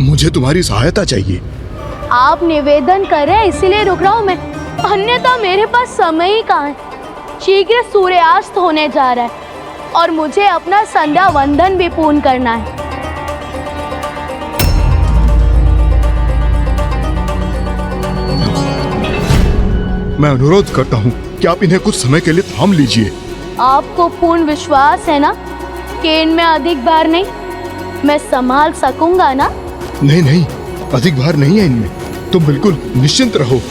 मुझे तुम्हारी सहायता चाहिए। आप निवेदन कर रहे हैं इसीलिए रुक रहा हूँ मैं, अन्यथा मेरे पास समय ही कहाँ है। शीघ्र सूर्यास्त होने जा रहा है और मुझे अपना संध्या वंदन भी पूर्ण करना है। मैं अनुरोध करता हूँ कि आप इन्हें कुछ समय के लिए थाम लीजिए। आपको पूर्ण विश्वास है ना कि इनमें अधिक भार नहीं, मैं संभाल सकूंगा ना? नहीं नहीं, अधिक भार नहीं है इनमें, तुम बिल्कुल निश्चिंत रहो।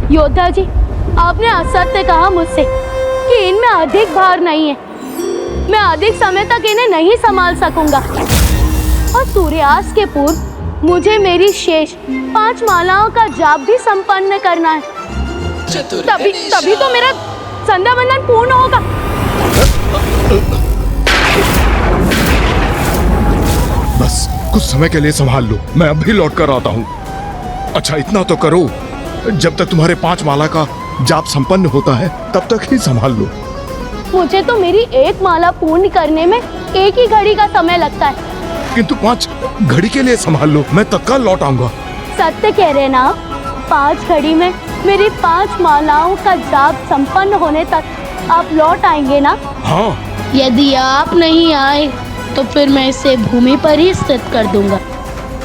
योद्धा जी, आपने असत्य कहा मुझसे कि इनमें अधिक भार नहीं है। मैं अधिक समय तक इन्हें नहीं संभाल सकूंगा और सूर्यास्त के पूर्व मुझे मेरी शेष 5 मालाओं का जाप भी संपन्न करना है। तभी तो मेरा संध्या वंदन पूर्ण होगा। बस कुछ समय के लिए संभाल लो, मैं अभी लौट कर आता हूँ। अच्छा, इतना तो करो, जब तक तुम्हारे 5 माला का जाप संपन्न होता है तब तक ही संभाल लो। मुझे तो मेरी 1 माला पूर्ण करने में 1 ही घड़ी का समय लगता है। किंतु 5 घड़ी के लिए संभाल लो, मैं तत्काल लौट आऊंगा। सत्य कह रहे ना, 5 घड़ी में मेरी 5 मालाओं का जाप संपन्न होने तक आप लौट आएंगे ना? हाँ। यदि आप नहीं आए तो फिर मैं इसे भूमि पर ही स्थित कर दूंगा।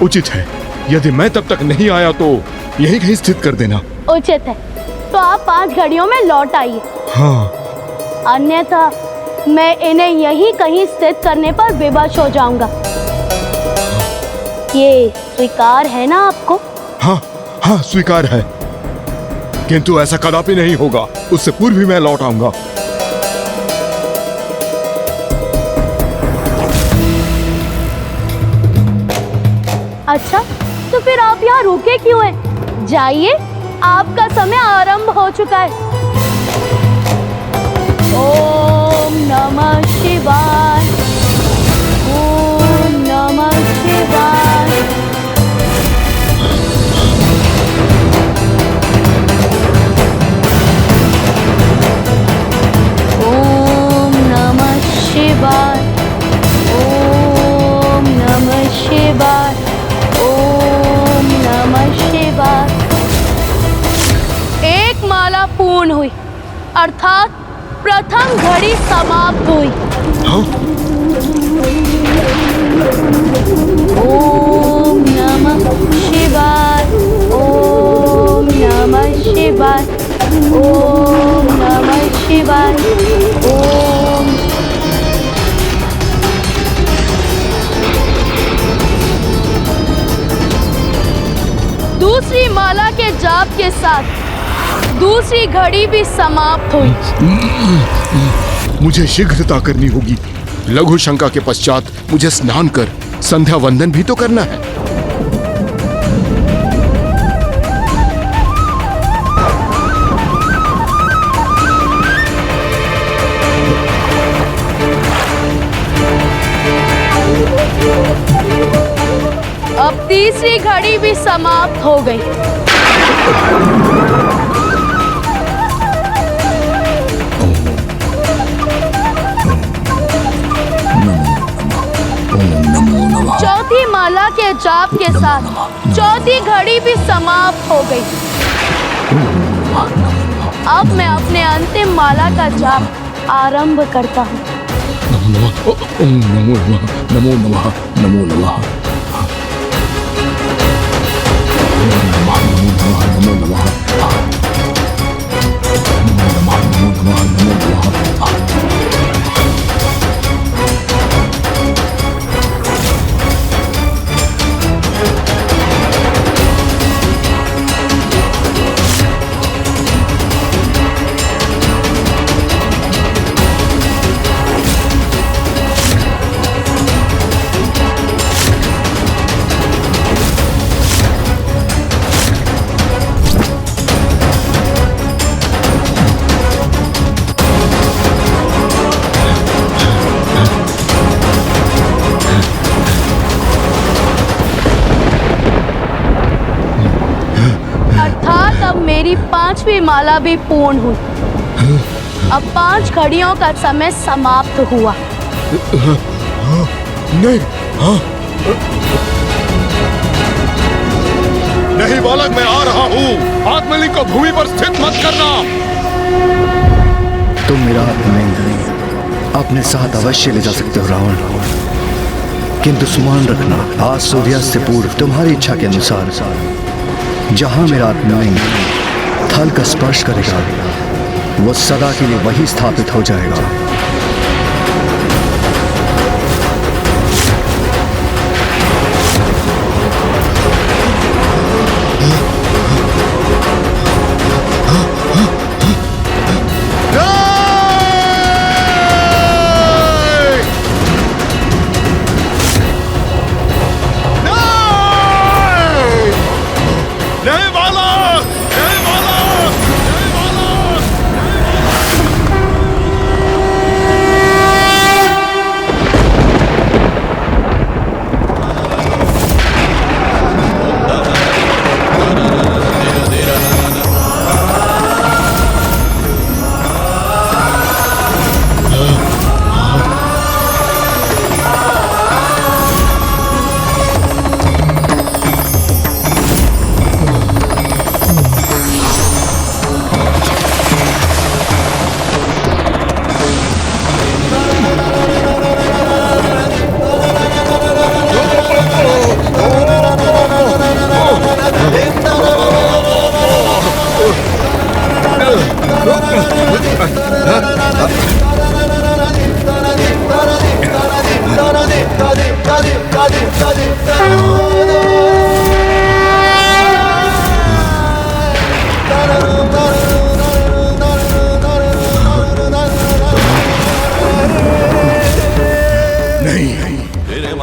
उचित है, यदि मैं तब तक नहीं आया तो यहीं कहीं स्थित कर देना। उचित है, तो आप 5 घड़ियों में लौट आइए। हाँ। अन्यथा मैं इन्हें यहीं कहीं स्थित करने पर विवश हो जाऊंगा। ये स्वीकार है ना आपको? हाँ हाँ, स्वीकार है, किंतु ऐसा कदापि नहीं होगा। उससे पूर्व ही मैं लौट आऊंगा। अच्छा, तो फिर आप यहाँ रुके क्यों हैं? जाइए, आपका समय आरंभ हो चुका है। ओम नमः शिवाय, ओम नमः शिवाय। ओम नमः शिवाय, ओम नमः शिवाय, ओम नमः शिवाय। 1 माला पूर्ण हुई, अर्थात प्रथम घड़ी समाप्त हुई। हाँ? ओम नमः शिवाय, ओम नमः शिवाय, ओम नमः शिवाय, ओम। दूसरी माला के जाप के साथ दूसरी घड़ी भी समाप्त हुई। मुझे शीघ्रता करनी होगी। लघु शंका के पश्चात मुझे स्नान कर संध्या वंदन भी तो करना है। अब तीसरी घड़ी भी समाप्त हो गई। चौथी माला के जाप के साथ चौथी घड़ी भी समाप्त हो गई। अब मैं अपने अंतिम माला का जाप आरंभ करता हूँ। नमो नमः, नमो नमः, नमो नमः, नमो नमः, 5वीं माला भी पूर्ण हुई। अब 5 घड़ियों का समय समाप्त हुआ। नहीं, हाँ, नहीं बालक, मैं आ रहा हूँ। आत्मलिंग को भूमि पर स्थित मत करना। तुम मेरा आत्मलिंग अपने साथ अवश्य ले जा सकते हो रावण, किंतु स्मरण रखना, आज सूर्यास्त से पूर्व तुम्हारी इच्छा के अनुसार जहां मेरा आत्मलिंग थल का स्पर्श करेगा वो सदा के लिए वही स्थापित हो जाएगा।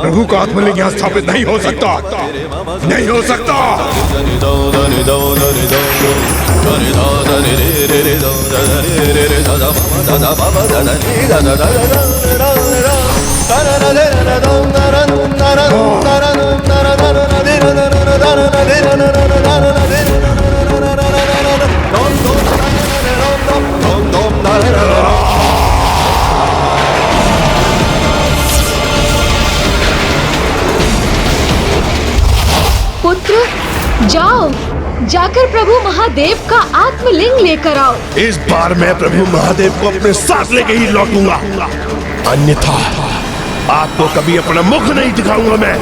प्रभु का आत्मलिंग यहाँ स्थापित नहीं हो सकता, नहीं हो सकता। पुत्र, जाओ, जाकर प्रभु महादेव का आत्मलिंग लेकर आओ। इस बार मैं प्रभु महादेव को अपने साथ लेके ही लौटूंगा, अन्यथा आपको कभी अपना मुख नहीं दिखाऊंगा मैं।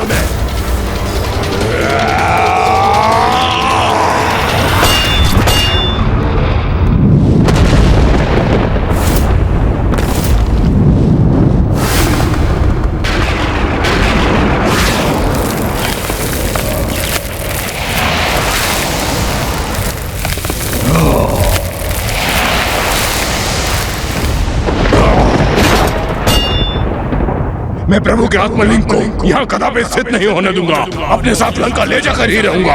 मैं प्रभु के आत्मलिंग को यहाँ कदापि स्थित नहीं होने दूंगा। अपने साथ लंका ले जाकर ही रहूंगा।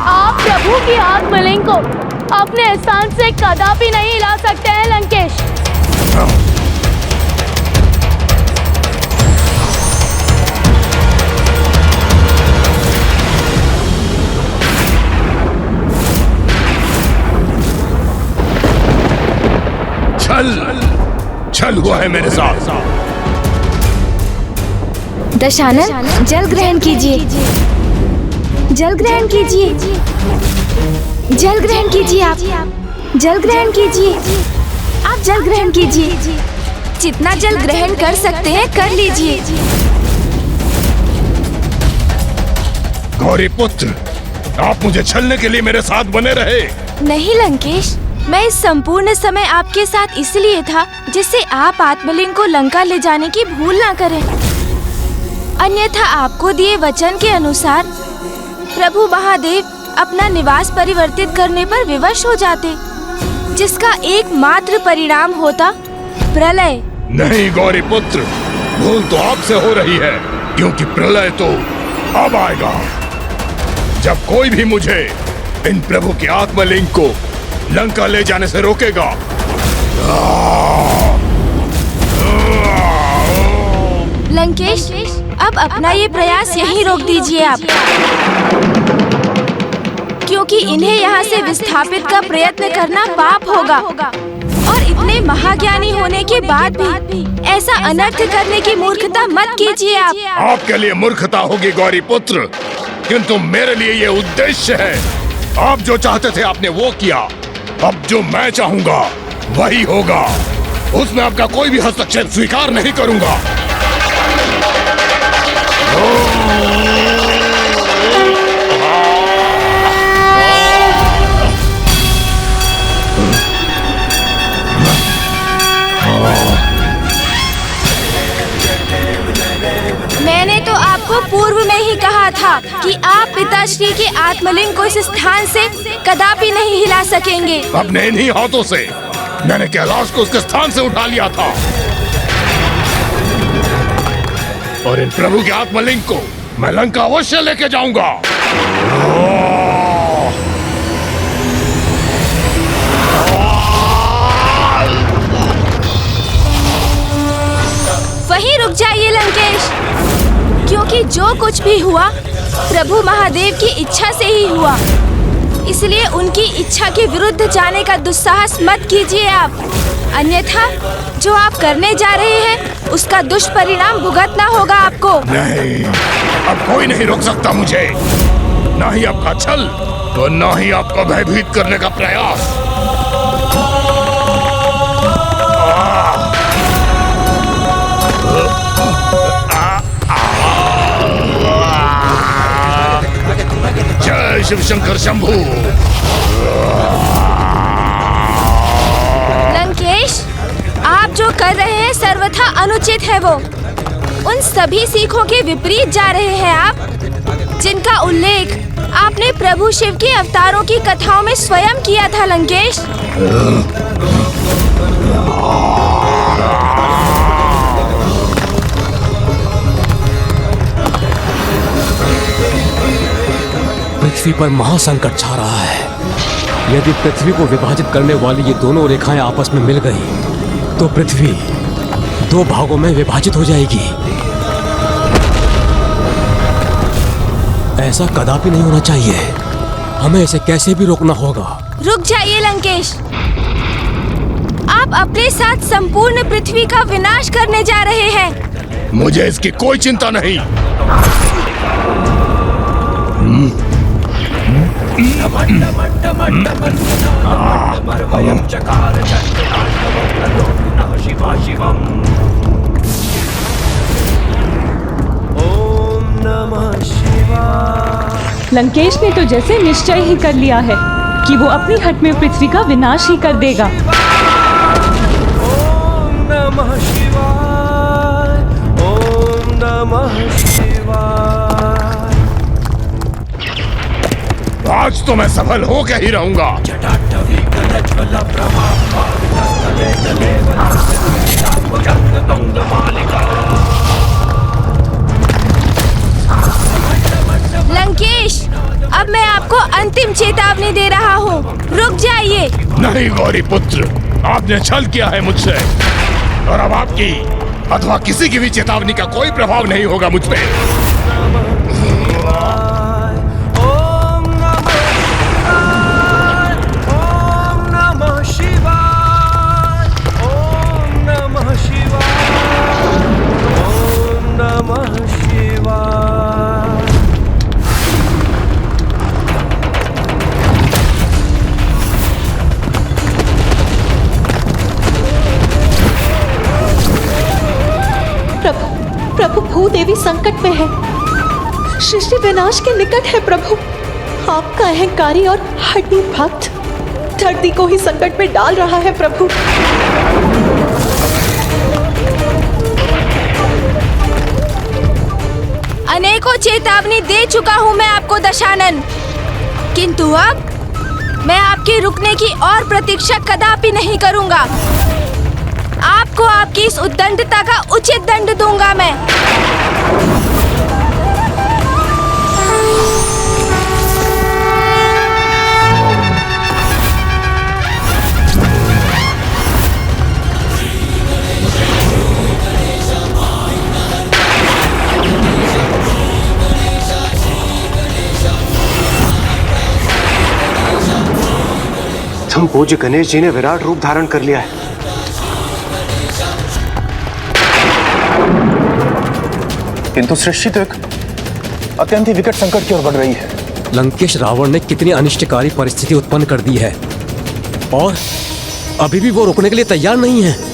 आप प्रभु की आत्मलिंग को अपने स्थान से कदापि नहीं ला सकते हैं लंकेश। छल हुआ है मेरे साथ। दशानन, जल ग्रहण कीजिए, जल ग्रहण कीजिए, जल ग्रहण कीजिए, आप जल ग्रहण कीजिए, आप जल ग्रहण कीजिए, जितना जल ग्रहण कर सकते हैं कर लीजिए। गौरी पुत्र, आप मुझे छलने के लिए मेरे साथ बने रहे। नहीं लंकेश, मैं इस संपूर्ण समय आपके साथ इसलिए था जिससे आप आत्मलिंग को लंका ले जाने की भूल ना करें। अन्यथा आपको दिए वचन के अनुसार प्रभु महादेव अपना निवास परिवर्तित करने पर विवश हो जाते, जिसका एकमात्र परिणाम होता प्रलय। नहीं गौरी पुत्र, भूल तो आपसे हो रही है, क्योंकि प्रलय तो अब आएगा जब कोई भी मुझे इन प्रभु के आत्मलिंग को लंका ले जाने से रोकेगा। लंकेश, अब अपना ये प्रयास यहीं रोक दीजिए आप, क्योंकि इन्हें यहाँ से विस्थापित का प्रयत्न करना पाप होगा और इतने महाज्ञानी होने के बाद भी ऐसा अनर्थ करने की मूर्खता मत कीजिए आप। आपके लिए मूर्खता होगी गौरी पुत्र, किंतु मेरे लिए ये उद्देश्य है। आप जो चाहते थे आपने वो किया, अब जो मैं चाहूंगा वही होगा। उसमें आपका कोई भी हस्तक्षेप स्वीकार नहीं करूंगा। मैंने तो आपको पूर्व में ही कहा था कि आप पिताश्री के आत्मलिंग को इस स्थान से कदापि नहीं हिला सकेंगे। अपने इन्हीं हाथों से मैंने कैलाश को उसके स्थान से उठा लिया था और इन प्रभु के आत्मलिंग को मैं लंका अवश्य लेके जाऊंगा। वहीं रुक जाइए लंकेश, क्योंकि जो कुछ भी हुआ प्रभु महादेव की इच्छा से ही हुआ, इसलिए उनकी इच्छा के विरुद्ध जाने का दुस्साहस मत कीजिए आप, अन्यथा जो आप करने जा रहे हैं उसका दुष्परिणाम भुगतना होगा आपको। नहीं, अब कोई नहीं रोक सकता मुझे, ना ही आपका छल तो ना ही आपको भयभीत करने का प्रयास। जय शिव शंकर शंभू। लंकेश, आप जो कर रहे हैं सर्वथा अनुचित है। वो उन सभी सीखों के विपरीत जा रहे हैं आप, जिनका उल्लेख आपने प्रभु शिव के अवतारों की कथाओं में स्वयं किया था लंकेश। पृथ्वी पर महासंकट छा रहा है। यदि पृथ्वी को विभाजित करने वाली ये दोनों रेखाएं आपस में मिल गई तो पृथ्वी दो भागों में विभाजित हो जाएगी। ऐसा कदापि नहीं होना चाहिए, हमें इसे कैसे भी रोकना होगा। रुक जाइए लंकेश, आप अपने साथ संपूर्ण पृथ्वी का विनाश करने जा रहे हैं। मुझे इसकी कोई चिंता नहीं। लंकेश ने तो जैसे निश्चय ही कर लिया है कि वो अपनी हट में पृथ्वी का विनाश ही कर देगा। ओम नमः शिवाय, ओम नमः शिवाय। आज तो मैं सफल होकर ही रहूंगा। लंकेश, अब मैं आपको अंतिम चेतावनी दे रहा हूँ, रुक जाइए। नहीं गौरी पुत्र, आपने छल किया है मुझसे और अब आपकी अथवा किसी की भी चेतावनी का कोई प्रभाव नहीं होगा मुझ पे। प्रभु, भूदेवी संकट में है, सृष्टि विनाश के निकट है। प्रभु, आपका अहंकारी और हड्डी भक्त धरती को ही संकट में डाल रहा है। प्रभु, अनेकों चेतावनी दे चुका हूँ मैं आपको दशानन, किंतु अब मैं आपके रुकने की और प्रतीक्षा कदापि नहीं करूँगा। आपको आपकी इस उद्दंडता का उचित दंड दूंगा मैं। प्रथम पूज्य गणेश जी ने विराट रूप धारण कर लिया है। किंतु सृष्टि तो एक अत्यंत ही विकट संकट की ओर बढ़ रही है। लंकेश रावण ने कितनी अनिष्टकारी परिस्थिति उत्पन्न कर दी है और अभी भी वो रुकने के लिए तैयार नहीं है।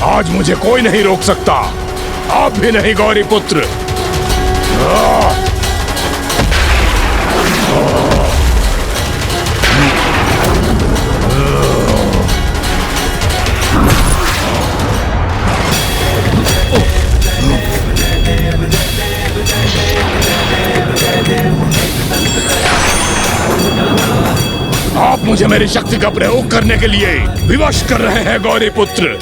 आज मुझे कोई नहीं रोक सकता, आप भी नहीं गौरी पुत्र। आप मुझे मेरी शक्ति का प्रयोग करने के लिए विवश कर रहे हैं गौरी पुत्र।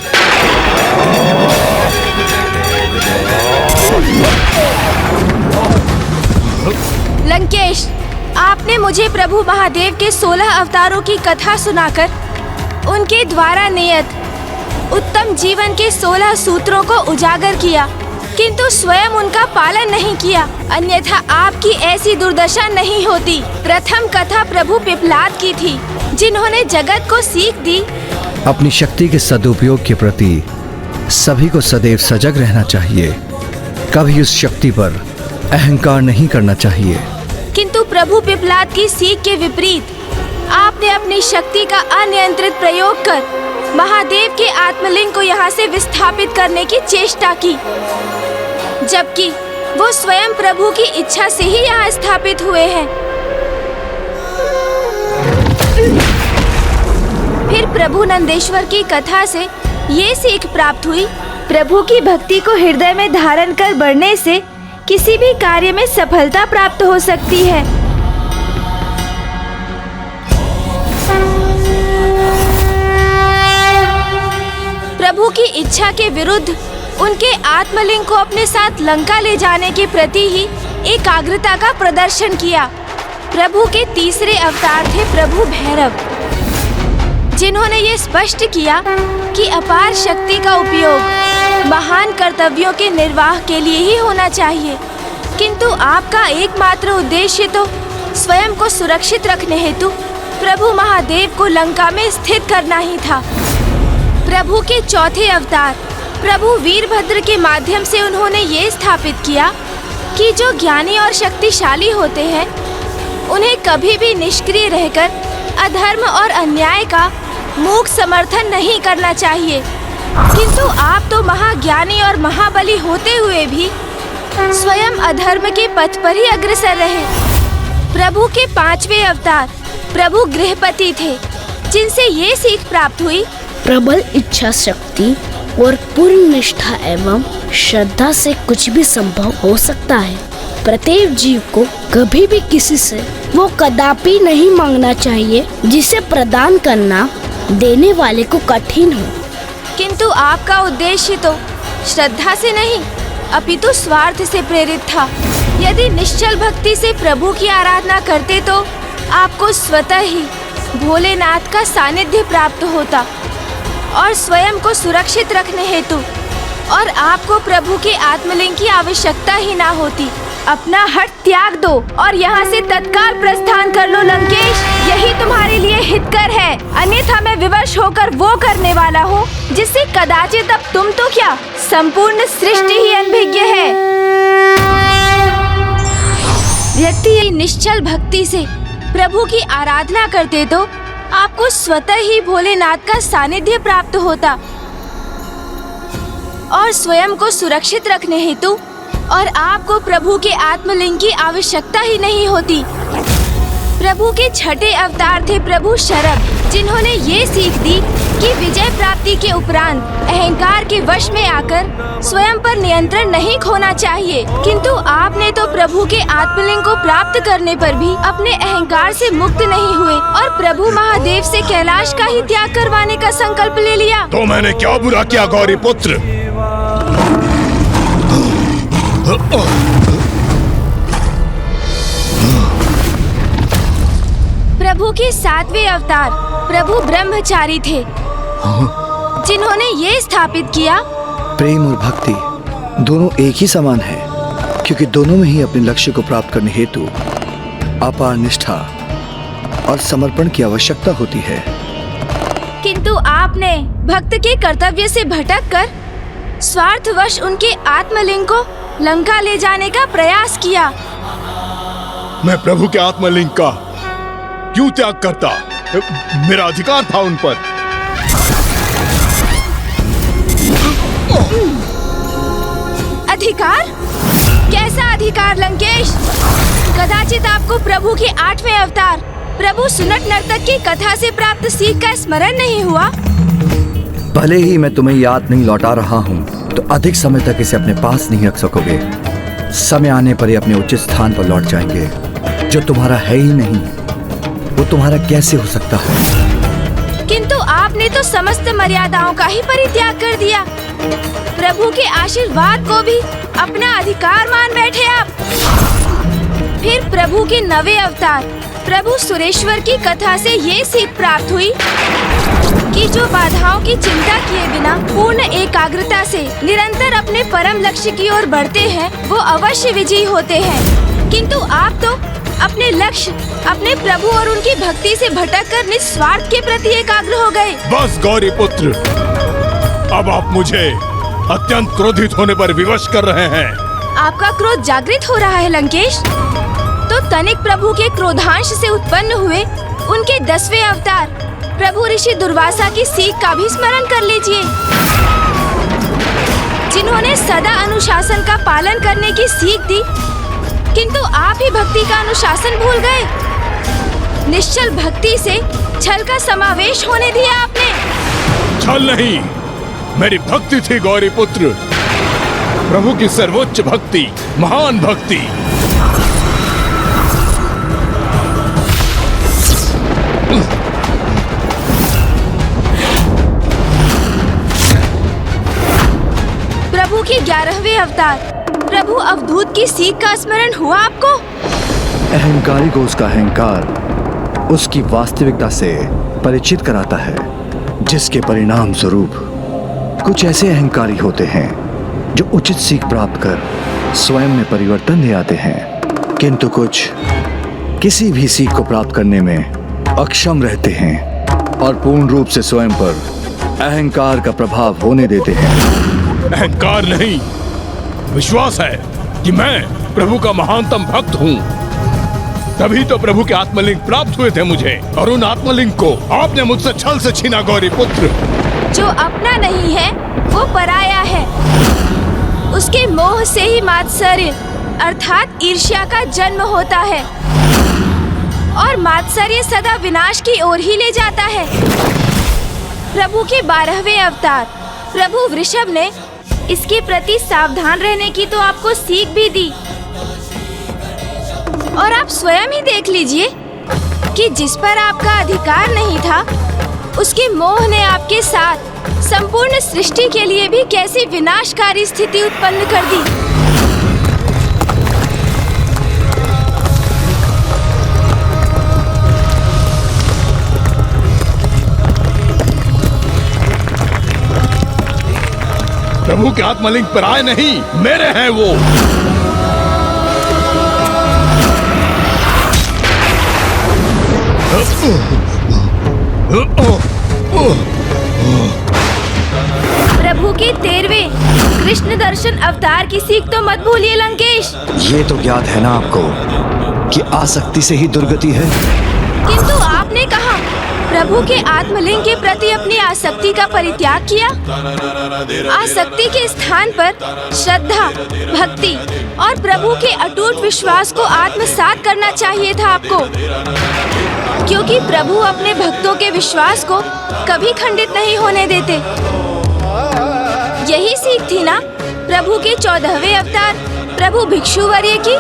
लंकेश, आपने मुझे प्रभु महादेव के 16 अवतारों की कथा सुनाकर उनके द्वारा नियत उत्तम जीवन के 16 सूत्रों को उजागर किया, किंतु स्वयं उनका पालन नहीं किया, अन्यथा आपकी ऐसी दुर्दशा नहीं होती। प्रथम कथा प्रभु पिपलाद की थी, जिन्होंने जगत को सीख दी। अपनी शक्ति के सदुपयोग के प्रति सभी को सदैव सजग रहना चाहिए, कभी उस शक्ति पर अहंकार नहीं करना चाहिए। किंतु प्रभु पिपलाद की सीख के विपरीत आपने अपनी शक्ति का अनियंत्रित प्रयोग कर महादेव के आत्मलिंग को यहाँ से विस्थापित करने की चेष्टा की, जबकि वो स्वयं प्रभु की इच्छा से ही यहाँ स्थापित हुए हैं। फिर प्रभु नंदेश्वर की कथा से ये सीख प्राप्त हुई, प्रभु की भक्ति को हृदय में धारण कर बढ़ने से किसी भी कार्य में सफलता प्राप्त हो सकती है। प्रभु की इच्छा के विरुद्ध उनके आत्मलिंग को अपने साथ लंका ले जाने के प्रति ही एकाग्रता का प्रदर्शन किया। प्रभु के तीसरे अवतार थे प्रभु भैरव, जिन्होंने ये स्पष्ट किया कि अपार शक्ति का उपयोग महान कर्तव्यों के निर्वाह के लिए ही होना चाहिए, किंतु आपका एकमात्र उद्देश्य तो स्वयं को सुरक्षित रखने हेतु प्रभु महादेव को लंका में स्थित करना ही था। प्रभु के चौथे अवतार प्रभु वीरभद्र के माध्यम से उन्होंने ये स्थापित किया कि जो ज्ञानी और शक्तिशाली होते हैं उन्हें कभी भी निष्क्रिय रहकर अधर्म और अन्याय का मूक समर्थन नहीं करना चाहिए। किंतु आप तो महाज्ञानी और महाबली होते हुए भी स्वयं अधर्म के पथ पर ही अग्रसर रहे। प्रभु के पांचवें अवतार प्रभु गृहपति थे, जिनसे ये सीख प्राप्त हुई, प्रबल इच्छा शक्ति और पूर्ण निष्ठा एवं श्रद्धा से कुछ भी संभव हो सकता है। प्रत्येक जीव को कभी भी किसी से वो कदापि नहीं मांगना चाहिए जिसे प्रदान करना देने वाले को कठिन हो। किंतु आपका उद्देश्य तो श्रद्धा से नहीं अपितु स्वार्थ से प्रेरित था। यदि निश्चल भक्ति से प्रभु की आराधना करते तो आपको स्वतः ही भोलेनाथ का सानिध्य प्राप्त होता और स्वयं को सुरक्षित रखने हेतु और आपको प्रभु के आत्मलिंग की आवश्यकता ही ना होती। अपना हठ त्याग दो और यहाँ से तत्काल प्रस्थान कर लो लंकेश, यही तुम्हारे लिए हितकर है, अन्यथा मैं विवश होकर वो करने वाला हूँ जिससे कदाचित अब तुम तो क्या संपूर्ण सृष्टि ही अनभिज्ञ है। व्यक्ति निश्चल भक्ति से प्रभु की आराधना करते तो आपको स्वतः ही भोलेनाथ का सानिध्य प्राप्त होता और स्वयं को सुरक्षित रखने हेतु और आपको प्रभु के आत्मलिंग की आवश्यकता ही नहीं होती। प्रभु के छठे अवतार थे प्रभु शरभ, जिन्होंने ये सीख दी कि विजय प्राप्ति के उपरांत अहंकार के वश में आकर स्वयं पर नियंत्रण नहीं खोना चाहिए। किंतु आपने तो प्रभु के आत्मलिंग को प्राप्त करने पर भी अपने अहंकार से मुक्त नहीं हुए और प्रभु महादेव से कैलाश का ही त्याग करवाने का संकल्प ले लिया। तो मैंने क्या बुरा किया गौरी पुत्र? प्रभु के 7वें अवतार प्रभु ब्रह्मचारी थे, जिन्होंने ये स्थापित किया प्रेम और भक्ति दोनों एक ही समान है, क्योंकि दोनों में ही अपने लक्ष्य को प्राप्त करने हेतु अपार निष्ठा और समर्पण की आवश्यकता होती है। किंतु आपने भक्त के कर्तव्य से भटककर स्वार्थवश उनके आत्मलिंग को लंका ले जाने का प्रयास किया। मैं प्रभु के आत्मलिंग का क्यों त्याग करता? मेरा अधिकार था उन पर। अधिकार? कैसा अधिकार लंकेश? कदाचित आपको प्रभु के 8वें अवतार प्रभु सुनट नर्तक की कथा से प्राप्त सीख का स्मरण नहीं हुआ? भले ही मैं तुम्हें याद नहीं लौटा रहा हूँ, तो अधिक समय तक इसे अपने पास नहीं रख सकोगे। समय आने पर ये अपने उचित स्थान पर लौट जाएंगे। जो तुम्हारा है ही नहीं, वो तुम्हारा कैसे हो सकता है? किंतु आपने तो समस्त मर्यादाओं का ही परित्याग कर दिया। प्रभु के आशीर्वाद को भी अपना अधिकार मान बैठे आप। फिर प्रभु के 9वें अवतार प्रभु सुरेश्वर की कथा से ये सीख प्राप्त हुई कि जो बाधाओं की चिंता किए बिना पूर्ण एकाग्रता से निरंतर अपने परम लक्ष्य की ओर बढ़ते हैं, वो अवश्य विजयी होते हैं। किंतु आप तो अपने लक्ष्य, अपने प्रभु और उनकी भक्ति से भटककर निस्वार्थ के प्रति एकाग्र हो गए। बस गौरी पुत्र, अब आप मुझे अत्यंत क्रोधित होने पर विवश कर रहे हैं। आपका क्रोध जागृत हो रहा है लंकेश। तो तनिक प्रभु के क्रोधांश से उत्पन्न हुए उनके 10वें अवतार प्रभु ऋषि दुर्वासा की सीख का भी स्मरण कर लीजिए, जिन्होंने सदा अनुशासन का पालन करने की सीख दी। किंतु आप ही भक्ति का अनुशासन भूल गए। निश्चल भक्ति से छल का समावेश होने दिया आपने। छल नहीं, मेरी भक्ति थी गौरी पुत्र, प्रभु की सर्वोच्च भक्ति, महान भक्ति। प्रभु के 11वें अवतार प्रभु अवधूत की सीख का स्मरण हुआ आपको? अहंकारी को उसका अहंकार उसकी वास्तविकता से परिचित कराता है, जिसके परिणाम स्वरूप कुछ ऐसे अहंकारी होते हैं जो उचित सीख प्राप्त कर स्वयं में परिवर्तन ले आते हैं, किंतु कुछ किसी भी सीख को प्राप्त करने में अक्षम रहते हैं और पूर्ण रूप से स्वयं पर अहंकार का प्रभाव होने देते हैं। अहंकार नहीं, विश्वास है कि मैं प्रभु का महानतम भक्त हूँ। तभी तो प्रभु के आत्मलिंग प्राप्त हुए थे मुझे, और उन आत्मलिंग को आपने मुझसे छल से छीना गौरी पुत्र। जो अपना नहीं है वो पराया है। उसके मोह से ही मात्सर्य अर्थात ईर्ष्या का जन्म होता है, और मात्सर्य सदा विनाश की ओर ही ले जाता है। प्रभु के 12वें अवतार प्रभु वृषभ ने इसके प्रति सावधान रहने की तो आपको सीख भी दी, और आप स्वयं ही देख लीजिए कि जिस पर आपका अधिकार नहीं था, उसके मोह ने आपके साथ संपूर्ण सृष्टि के लिए भी कैसी विनाशकारी स्थिति उत्पन्न कर दी। प्रभु के आत्मलिंग पर आए नहीं, मेरे हैं वो। प्रभु के 13वें कृष्ण दर्शन अवतार की सीख तो मत भूलिए लंकेश। ये तो ज्ञात है ना आपको कि आसक्ति से ही दुर्गति है? किंतु आपने कहा प्रभु के आत्मलिंग के प्रति अपनी आसक्ति का परित्याग किया। आसक्ति के स्थान पर श्रद्धा, भक्ति और प्रभु के अटूट विश्वास को आत्मसात करना चाहिए था आपको, क्योंकि प्रभु अपने भक्तों के विश्वास को कभी खंडित नहीं होने देते। यही सीख थी ना प्रभु के 14वें अवतार प्रभु भिक्षुवर्य की।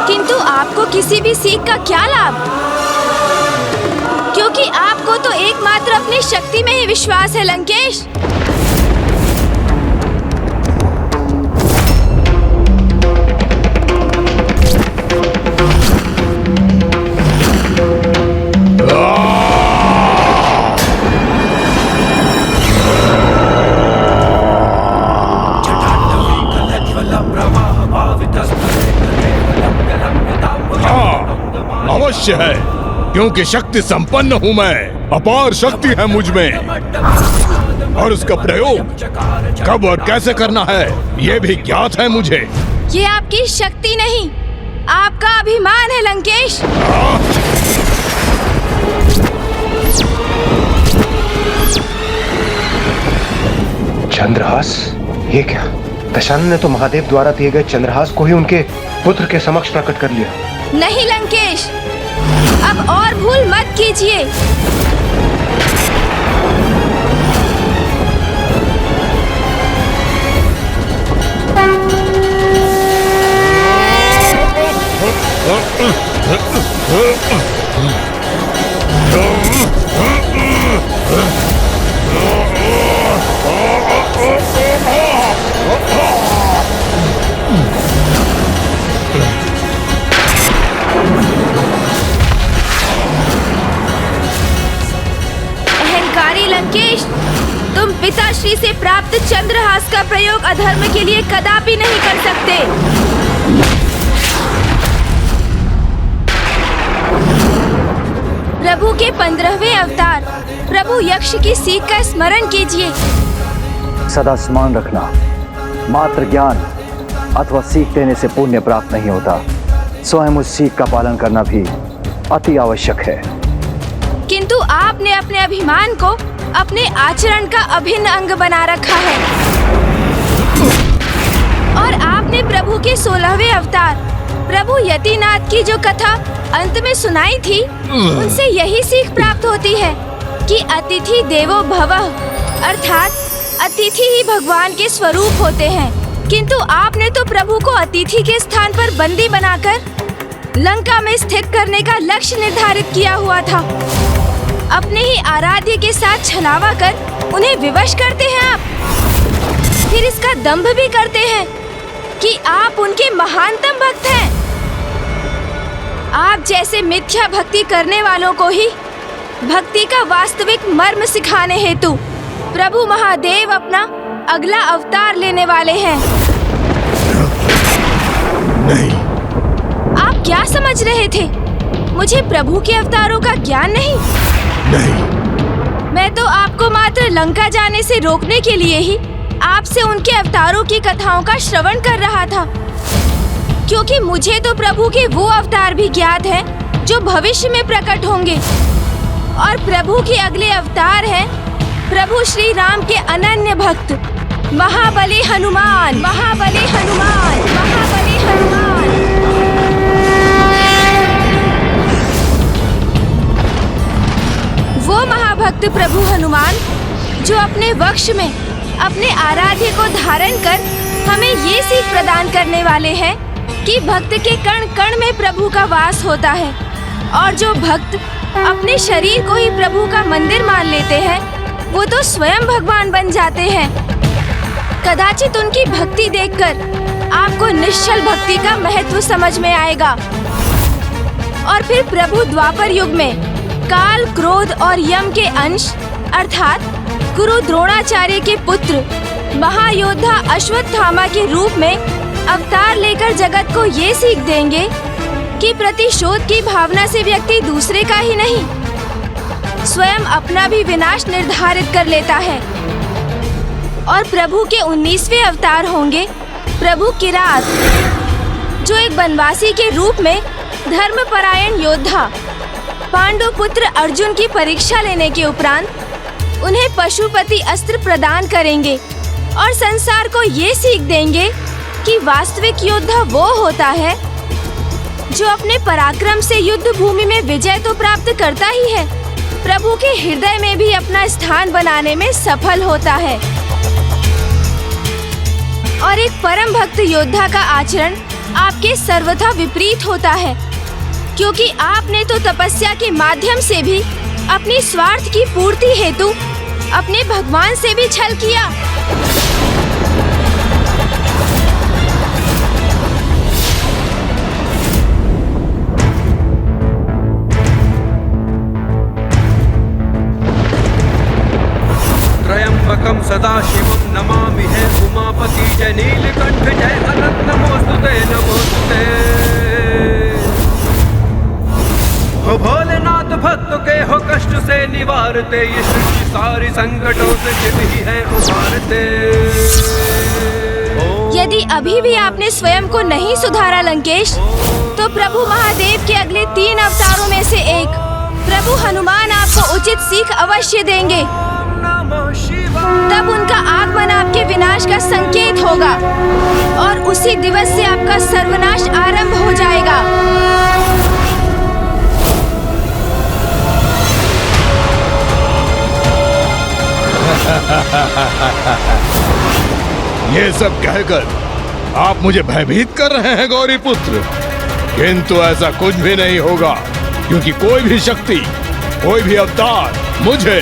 किंतु आपको किसी भी सीख का क्या लाभ, क्योंकि आपको तो एकमात्र अपनी शक्ति में ही विश्वास है लंकेश। अवश्य है, क्योंकि शक्ति संपन्न हूँ मैं, अपार शक्ति है मुझ में, और उसका प्रयोग कब और कैसे करना है ये भी ज्ञात है मुझे। ये आपकी शक्ति नहीं, आपका अभिमान है लंकेश। चंद्रहास? ये क्या? दशानन ने तो महादेव द्वारा दिए गए चंद्रहास को ही उनके पुत्र के समक्ष प्रकट कर लिया। नहीं लंकेश, अब और भूल मत कीजिए। लंकेश, तुम पिताश्री से प्राप्त चंद्रहास का प्रयोग अधर्म के लिए कदापि नहीं कर सकते। प्रभु के 15वें अवतार प्रभु यक्ष की सीख का स्मरण कीजिए। सदा स्मरण रखना, मात्र ज्ञान अथवा सीख देने से पुण्य प्राप्त नहीं होता, स्वयं उस सीख का पालन करना भी अति आवश्यक है। किंतु आपने अपने अभिमान को अपने आचरण का अभिन्न अंग बना रखा है, और आपने प्रभु के 16वें अवतार प्रभु यतिनाथ की जो कथा अंत में सुनाई थी, उनसे यही सीख प्राप्त होती है कि अतिथि देवो भवः, अर्थात अतिथि ही भगवान के स्वरूप होते हैं। किंतु आपने तो प्रभु को अतिथि के स्थान पर बंदी बनाकर लंका में स्थित करने का लक्ष्य निर्धारित किया हुआ था। अपने ही आराध्य के साथ छलावा कर उन्हें विवश करते हैं आप, फिर इसका दंभ भी करते हैं कि आप उनके महानतम भक्त हैं। आप जैसे मिथ्या भक्ति करने वालों को ही भक्ति का वास्तविक मर्म सिखाने हेतु प्रभु महादेव अपना अगला अवतार लेने वाले हैं। नहीं। आप क्या समझ रहे थे? मुझे प्रभु के अवतारों का ज्ञान नहीं? नहीं। मैं तो आपको मात्र लंका जाने से रोकने के लिए ही आपसे उनके अवतारों की कथाओं का श्रवण कर रहा था, क्योंकि मुझे तो प्रभु के वो अवतार भी ज्ञात हैं जो भविष्य में प्रकट होंगे, और प्रभु के अगले अवतार हैं प्रभु श्री राम के अनन्य भक्त महाबली हनुमान। महाबली हनुमान, महाबली हनुमान। वो महाभक्त प्रभु हनुमान जो अपने वक्ष में अपने आराध्य को धारण कर हमें ये सीख प्रदान करने वाले हैं कि भक्त के कण कण में प्रभु का वास होता है, और जो भक्त अपने शरीर को ही प्रभु का मंदिर मान लेते हैं वो तो स्वयं भगवान बन जाते हैं। कदाचित उनकी भक्ति देखकर आपको निश्चल भक्ति का महत्व समझ में आएगा, और फिर प्रभु द्वापर युग में काल, क्रोध और यम के अंश अर्थात गुरु द्रोणाचार्य के पुत्र महायोद्धा अश्वत्थामा के रूप में अवतार लेकर जगत को ये सीख देंगे कि प्रतिशोध की भावना से व्यक्ति दूसरे का ही नहीं, स्वयं अपना भी विनाश निर्धारित कर लेता है। और प्रभु के 19वें अवतार होंगे प्रभु किरात, जो एक बनवासी के रूप में धर्मपरायण योद्धा पांडु पुत्र अर्जुन की परीक्षा लेने के उपरांत उन्हें पशुपति अस्त्र प्रदान करेंगे और संसार को ये सीख देंगे कि वास्तविक योद्धा वो होता है जो अपने पराक्रम से युद्ध भूमि में विजय तो प्राप्त करता ही है, प्रभु के हृदय में भी अपना स्थान बनाने में सफल होता है। और एक परम भक्त योद्धा का आचरण आपके सर्वथा विपरीत होता है, क्योंकि आपने तो तपस्या के माध्यम से भी अपनी स्वार्थ की पूर्ति हेतु अपने भगवान से भी छल किया। त्र्यंबकं सदाशिवं नमामि हे उमापति जय नीलकंठ जय अनंत नमोस्तुते नमोस्तुते। हो भोलेनाथ भक्तों के हो कष्ट से निवारते, ये सृष्टि सारी संकटों से जिद ही है उबारते। यदि अभी भी आपने स्वयं को नहीं सुधारा लंकेश, तो प्रभु महादेव के अगले 3 अवतारों में से एक प्रभु हनुमान आपको उचित सीख अवश्य देंगे। तब उनका आगमन आपके विनाश का संकेत होगा और उसी दिवस से आपका सर्वनाश आरंभ हो जाएगा। ये सब कहकर आप मुझे भयभीत कर रहे हैं गौरी पुत्र, किंतु ऐसा कुछ भी नहीं होगा, क्योंकि कोई भी शक्ति, कोई भी अवतार मुझे,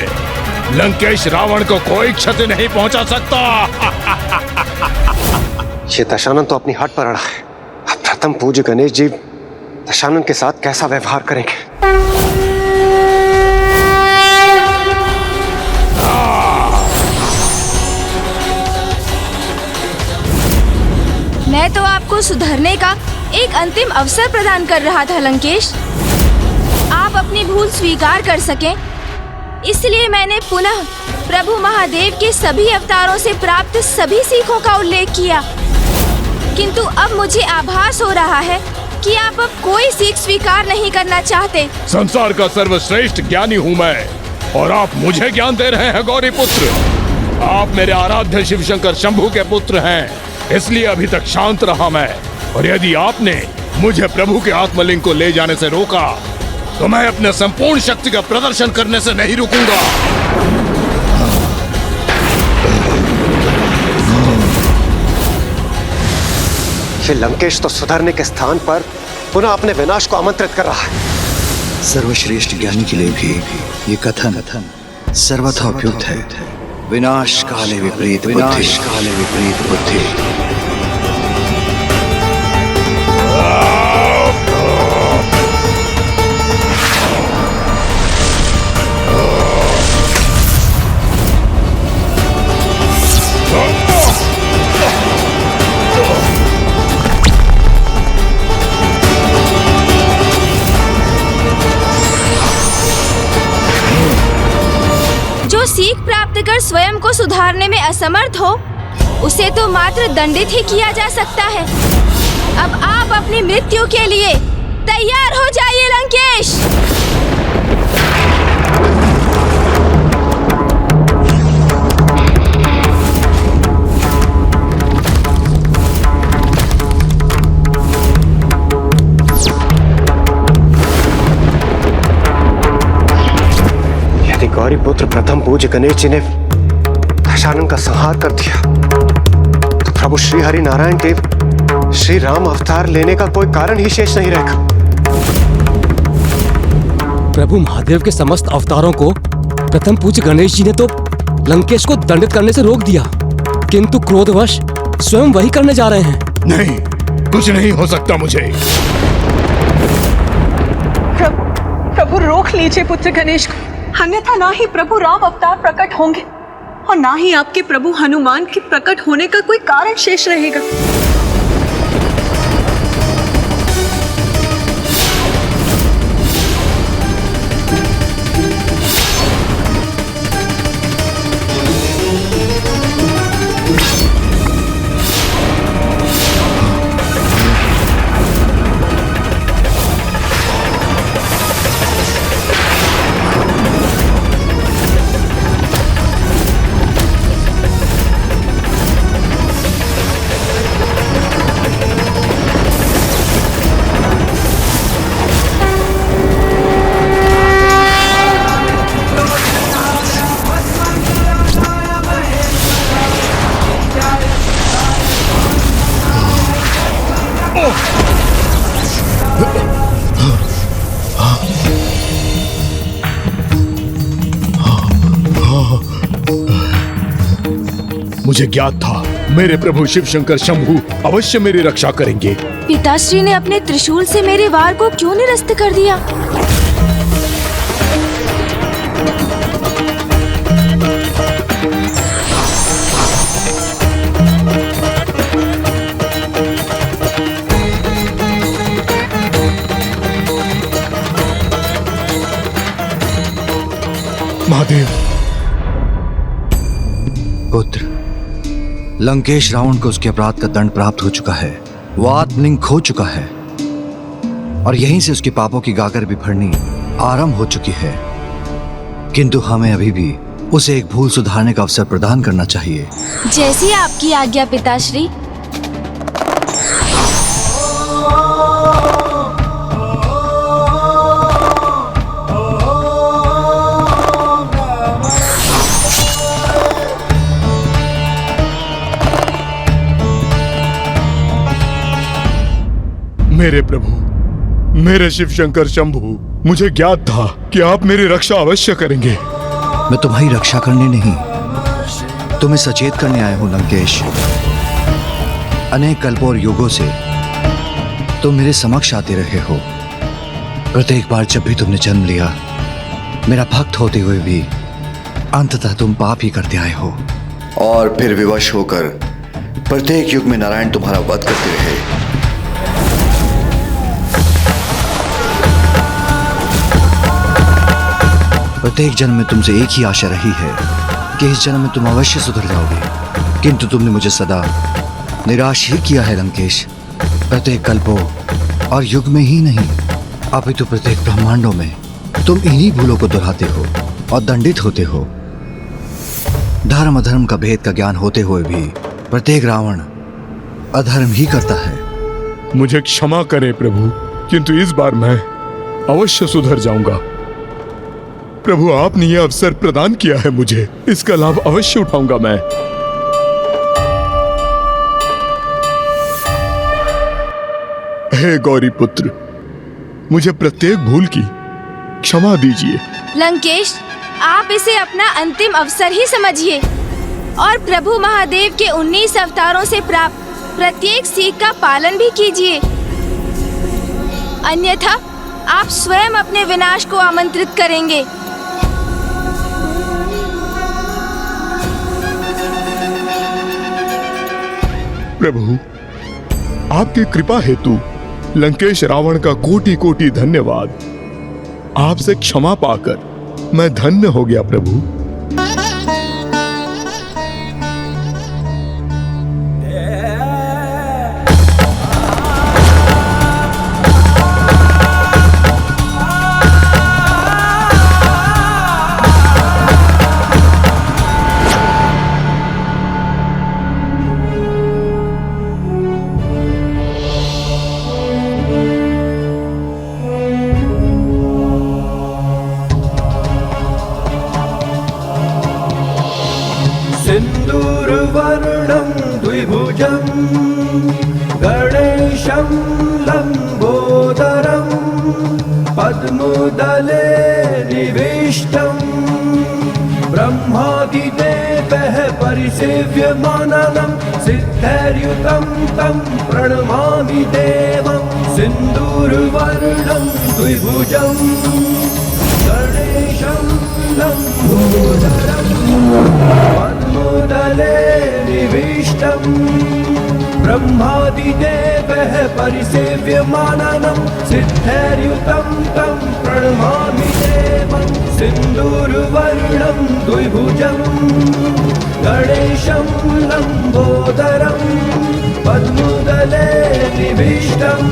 लंकेश रावण को कोई क्षति नहीं पहुंचा सकता। ये दशानन तो अपनी हट पर अड़ा है। अब प्रथम पूज्य गणेश जी दशानन के साथ कैसा व्यवहार करेंगे? मैं तो आपको सुधरने का एक अंतिम अवसर प्रदान कर रहा था लंकेश। आप अपनी भूल स्वीकार कर सकें, इसलिए मैंने पुनः प्रभु महादेव के सभी अवतारों से प्राप्त सभी सीखों का उल्लेख किया। किंतु अब मुझे आभास हो रहा है कि आप अब कोई सीख स्वीकार नहीं करना चाहते। संसार का सर्वश्रेष्ठ ज्ञानी हूँ मैं, और आप मुझे ज्ञान दे रहे हैं गौरी पुत्र। आप मेरे आराध्य शिव शंकर शंभू के पुत्र हैं, इसलिए अभी तक शांत रहा मैं। और यदि आपने मुझे प्रभु के आत्मलिंग को ले जाने से रोका, तो मैं अपने संपूर्ण शक्ति का प्रदर्शन करने से नहीं रुकूंगा। ये लंकेश तो सुधरने के स्थान पर पुनः अपने विनाश को आमंत्रित कर रहा है। सर्वश्रेष्ठ ज्ञानी के लिए भी ये कथन सर्वथा उपयुक्त है। विनाश काले विपरीत बुद्धि। जो सीख प्राप्त कर स्वयं को सुधारने में असमर्थ हो, उसे तो मात्र दंडित ही किया जा सकता है। अब आप अपनी मृत्यु के लिए तैयार हो जाइए लंकेश। गौरी पुत्र प्रथम पूज्य गणेश जी ने दशानन का संहार कर दिया, तो प्रभु श्री हरि नारायण देव श्री राम अवतार लेने का कोई कारण ही शेष नहीं रहेगा। प्रभु महादेव के समस्त अवतारों को प्रथम पूज्य गणेश जी ने तो लंकेश को दंडित करने से रोक दिया, किंतु क्रोधवश स्वयं वही करने जा रहे हैं। नहीं, कुछ नहीं हो सकता मुझे। प्रभु रोक लीजिए पुत्र गणेश को, अन्यथा ना ही प्रभु राम अवतार प्रकट होंगे और ना ही आपके प्रभु हनुमान के प्रकट होने का कोई कारण शेष रहेगा। मुझे ज्ञात था मेरे प्रभु शिव शंकर शंभू अवश्य मेरी रक्षा करेंगे। पिताश्री ने अपने त्रिशूल से मेरे वार को क्यों निरस्त कर दिया? महादेव। पुत्र, लंकेश रावण को उसके अपराध का दंड प्राप्त हो चुका है। वो आत्मलिंग खो चुका है और यहीं से उसके पापों की गागर भी भरनी आरंभ हो चुकी है। किंतु हमें अभी भी उसे एक भूल सुधारने का अवसर प्रदान करना चाहिए। जैसी आपकी आज्ञा पिताश्री। मेरे प्रभु, मेरे शिव शंकर शंभू, मुझे ज्ञात था कि आप मेरी रक्षा अवश्य करेंगे। मैं तुम्हारी रक्षा करने नहीं, तुम्हें सचेत करने आया हूं लंकेश। अनेक कल्पों और युगों से तुम मेरे समक्ष आते रहे हो। प्रत्येक बार जब भी तुमने जन्म लिया, मेरा भक्त होते हुए भी अंततः तुम पाप ही करते आए हो। और फिर विवश होकर प्रत्येक युग में नारायण तुम्हारा वध करते रहे। प्रत्येक जन्म में तुमसे एक ही आशा रही है कि इस जन्म में तुम अवश्य सुधर जाओगे, किंतु तुमने मुझे सदा निराश ही किया है लंकेश। प्रत्येक कल्पों और युग में ही नहीं, अपितु प्रत्येक ब्रह्मांडों में तुम इन्हीं भूलों को दोहराते हो और दंडित होते हो। धर्म अधर्म का भेद का ज्ञान होते हुए भी प्रत्येक रावण अधर्म ही करता है। मुझे क्षमा करें प्रभु, किंतु इस बार मैं अवश्य सुधर जाऊंगा। प्रभु, आपने यह अवसर प्रदान किया है मुझे, इसका लाभ अवश्य उठाऊंगा मैं। हे गौरी पुत्र, मुझे प्रत्येक भूल की क्षमा दीजिए। लंकेश, आप इसे अपना अंतिम अवसर ही समझिए और प्रभु महादेव के 19 अवतारों से प्राप्त प्रत्येक सीख का पालन भी कीजिए। अन्यथा आप स्वयं अपने विनाश को आमंत्रित करेंगे। प्रभु, आपकी कृपा हेतु लंकेश रावण का कोटि कोटि धन्यवाद। आपसे क्षमा पाकर मैं धन्य हो गया प्रभु। सिन्दूरवर्णं द्विभुजं गणेशं लम्बोदरं पद्मदले निविष्टं ब्रह्मादिदेवैः परिसेव्यमानं सिद्धैर्युतं तं प्रणमामि देवं। सिन्दूरवर्णं द्विभुजं गणेशं लम्बोदरं पद्मदले निविष्टं ब्रह्मादिदेवैः परिसेव्यमानं सिद्धैर्युतं तं प्रणमामि देवं। सिन्दूरवर्णं द्विभुजं गणेशं लम्बोदरं पद्मदले निविष्टं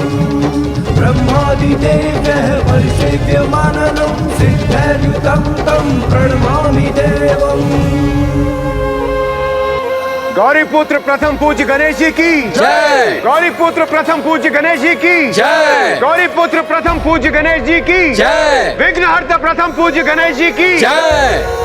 ब्रह्मादिदेवैः परिसेव्यमानं सिद्धैर्युतं तं प्रणमामि देवम्। गौरी पुत्र प्रथम पूज्य गणेश जी की जय। गौरी पुत्र प्रथम पूज्य गणेश जी की जय। गौरी पुत्र प्रथम पूज्य गणेश जी की जय। विघ्नहर्ता प्रथम पूज्य गणेश जी की जय।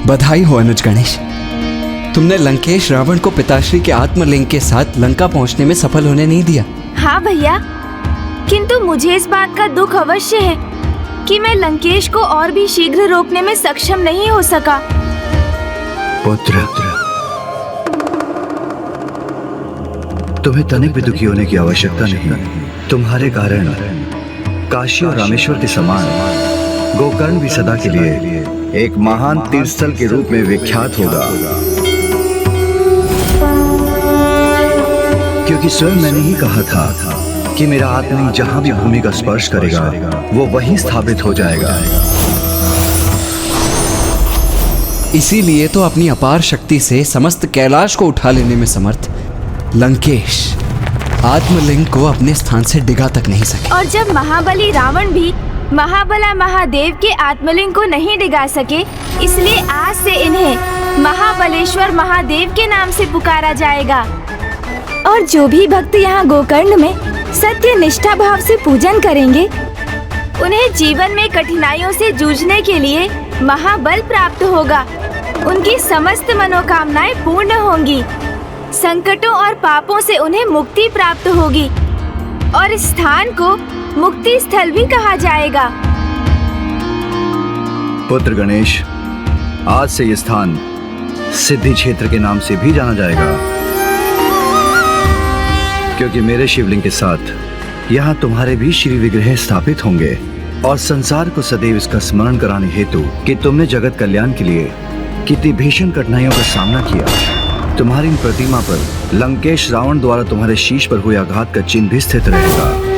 बधाई हो अनुज गणेश। तुमने लंकेश रावण को पिताश्री के आत्मलिंग के साथ लंका पहुंचने में सफल होने नहीं दिया। हाँ भैया, किंतु मुझे इस बात का दुख अवश्य है कि मैं लंकेश को और भी शीघ्र रोकने में सक्षम नहीं हो सका। पुत्र, तुम्हें तनिक भी दुखी होने की आवश्यकता नहीं। तुम्हारे कारण काशी और रामेश्वर के समान गोकर्ण भी सदा के लिए एक महान तीर्थस्थल के रूप में विख्यात होगा, क्योंकि स्वयं मैंने ही कहा था कि मेरा आत्मलिंग जहां भी भूमि का स्पर्श करेगा वो वहीं स्थापित हो जाएगा। इसीलिए तो अपनी अपार शक्ति से समस्त कैलाश को उठा लेने में समर्थ लंकेश आत्मलिंग को अपने स्थान से डिगा तक नहीं सके। और जब महाबली रावण भी महाबला महादेव के आत्मलिंग को नहीं डिगा सके, इसलिए आज से इन्हें महाबलेश्वर महादेव के नाम से पुकारा जाएगा। और जो भी भक्त यहाँ गोकर्ण में सत्य निष्ठा भाव से पूजन करेंगे, उन्हें जीवन में कठिनाइयों से जूझने के लिए महाबल प्राप्त होगा। उनकी समस्त मनोकामनाएं पूर्ण होंगी, संकटों और पापों से उन्हें मुक्ति प्राप्त होगी और इस स्थान को मुक्ति स्थल भी कहा जाएगा। पुत्र गणेश, आज से यह स्थान सिद्धि क्षेत्र के नाम से भी जाना जाएगा, क्योंकि मेरे शिवलिंग के साथ यहाँ तुम्हारे भी श्री विग्रह स्थापित होंगे और संसार को सदैव इसका स्मरण कराने हेतु कि तुमने जगत कल्याण के लिए कितनी भीषण कठिनाइयों का सामना किया। तुम्हारी इन प्रतिमा पर लंकेश रावण द्वारा तुम्हारे शीश पर हुए आघात का चिन्ह भी स्थित रहेगा